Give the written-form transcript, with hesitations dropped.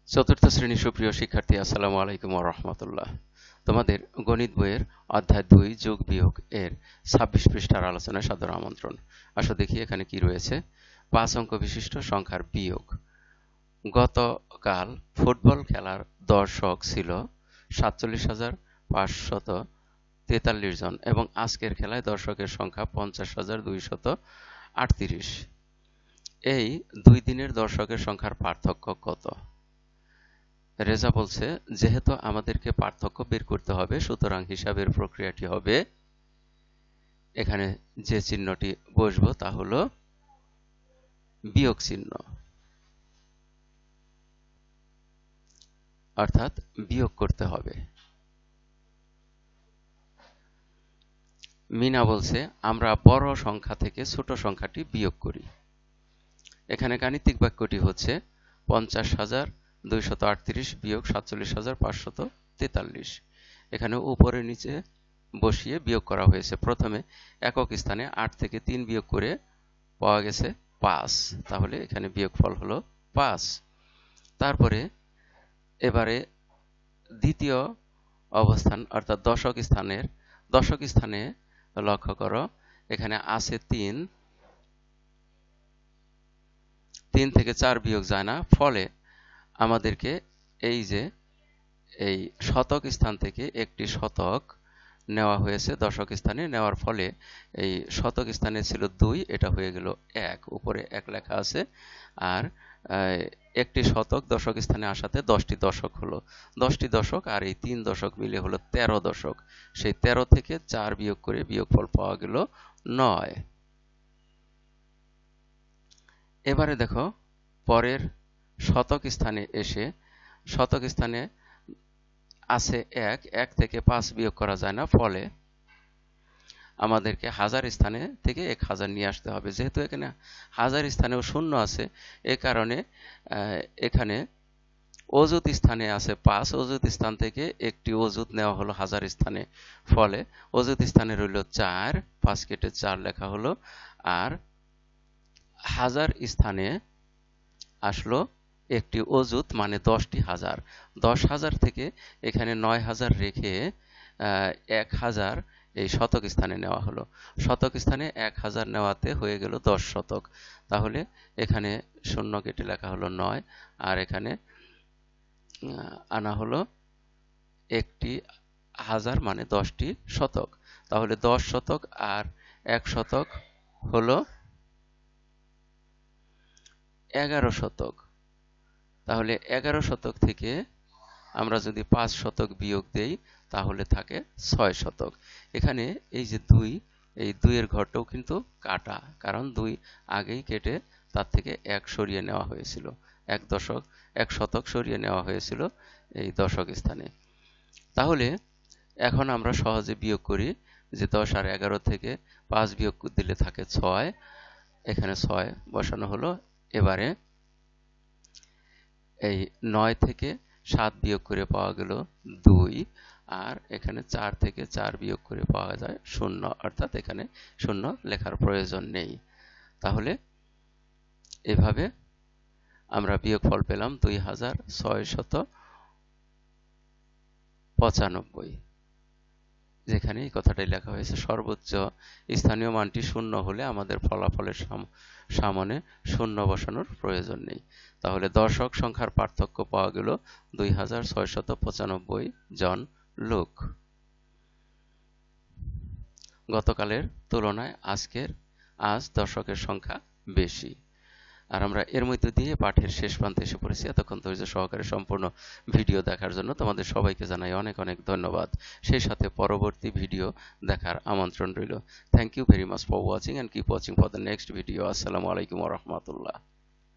চতুর্থ শ্রেণীর সুপ্রিয় শিক্ষার্থী, আসসালামু আলাইকুম ওয়া রাহমাতুল্লাহ। তোমাদের গণিত বইয়ের অধ্যায় 2 যোগ বিয়োগ এর 26 পৃষ্ঠার আলোচনায় সাদর আমন্ত্রণ। আসো দেখি এখানে কি রয়েছে। 5 অঙ্ক বিশিষ্ট সংখ্যার বিয়োগ। গতকাল ফুটবল খেলার দর্শক ছিল 47,543 জন এবং আজকের খেলায় দর্শকের সংখ্যা 50,238। এই দুই দিনের দর্শকের সংখ্যার পার্থক্য কত? রেজা বলছে, যেহেতু আমাদেরকে পার্থক্য বের করতে হবে, সুতরাং হিসাবের প্রক্রিয়াটি হবে, এখানে যে চিহ্নটি বসবো তা হলো বিয়োগ চিহ্ন, অর্থাৎ বিয়োগ করতে হবে। মিনা বলছে, আমরা বড় সংখ্যা থেকে ছোট সংখ্যাটি বিয়োগ করি। এখানে গাণিতিক বাক্যটি হচ্ছে 50,238 বিয়োগ 47,543। এখানে উপরে নিচে বসিয়ে বিয়োগ করা হয়েছে। প্রথমে একক স্থানে 8 থেকে 3 বিয়োগ করে পাওয়া গেছে 5, তাহলে এখানে বিয়োগফল হলো 5। তারপরে এবারে দ্বিতীয় অবস্থান অর্থাৎ দশক স্থানে লক্ষ্য করো, এখানে আছে 3 থেকে 4 বিয়োগ যায় না, ফলে আমাদেরকে এই শতক স্থান থেকে একটি শতক নেওয়া হয়েছে দশক স্থানে, নেওয়ার ফলে এই শতক স্থানে ছিল 2, এটা হয়ে গেল 1, উপরে 1 লেখা আছে। আর একটি শতক দশক স্থানে আসাতে 10টি দশক হলো, 10টি দশক আর এই 3 দশক মিলে হলো 13 দশক। সেই 13 থেকে 4 বিয়োগ করে বিয়োগফল পাওয়া গেল 9। এবারে দেখো, পরের শতক স্থানে এসে শতক স্থানে আছে 1 থেকে 5 বিয়োগ করা যায় না, ফলে আমাদেরকে হাজার স্থানে থেকে 1000 নিয়ে আসতে হবে। যেহেতু এখানে হাজার স্থানেও শূন্য আছে, এ কারণে এখানে অযুত স্থানে আছে 5, অযুত স্থান থেকে একটি অযুত নেওয়া হলো হাজার স্থানে, ফলে অযুত স্থানে রইল 4, 5 কেটে 4 লেখা হলো। আর হাজার স্থানে আসলো একটি অযুত, মানে 10টি হাজার। 10,000 থেকে এখানে 9,000 রেখে 1,000 এই শতক স্থানে নেওয়া হলো। শতক স্থানে 1,000 নেওয়াতে হয়ে গেল 10 শতক। তাহলে এখানে শূন্য কেটে লেখা হলো 9, আর এখানে আনা হলো একটি হাজার, মানে 10টি শতক। তাহলে 10 শতক আর 1 শতক হলো 11 শতক। তাহলে 11 শতক থেকে আমরা যদি 5 শতক বিয়োগ দেই তাহলে থাকে 6 শতক। এখানে এই যে 2, এই 2 এর ঘরটাও কিন্তু কাটা, কারণ 2 আগেই কেটে তার থেকে 1 সরিয়ে নেওয়া হয়েছিল, 1 শতক সরিয়ে নেওয়া হয়েছিল এই দশক স্থানে। তাহলে এখন আমরা সহজে বিয়োগ করি, যে 10 আর 11 থেকে 5 বিয়োগ দিলে থাকে 6, এখানে 6 বসানো হলো। এবারে এই 9 থেকে 7 বিয়োগ করে পাওয়া গেল 2, আর এখানে 4 থেকে 4 বিয়োগ করে পাওয়া যায় 0, অর্থাৎ এখানে 0 লেখার প্রয়োজন নেই। তাহলে এভাবে আমরা বিয়োগফল পেলাম 2695, যেখানে এই কথাটাই লেখা হয়েছে। সর্বোচ্চ স্থানীয় মানটি 0 হলে আমাদের ফলাফলের সামনে 0 বসানোর প্রয়োজন নেই। তাহলে দর্শক সংখ্যার পার্থক্য পাওয়া গেল 2695 জন লোক। গতকালের তুলনায় আজ দর্শকের সংখ্যা বেশি। আর আমরা এর মধ্যে দিয়ে পাঠের শেষ প্রান্তে এসে পড়েছি। এতক্ষণ ধৈর্য সহকারে সম্পূর্ণ ভিডিও দেখার জন্য তোমাদের সবাইকে জানাই অনেক অনেক ধন্যবাদ। সেই সাথে পরবর্তী ভিডিও দেখার আমন্ত্রণ রইল। Thank you very much for watching, and keep watching for the next video. আসসালামু আলাইকুম ওয়া রাহমাতুল্লাহ।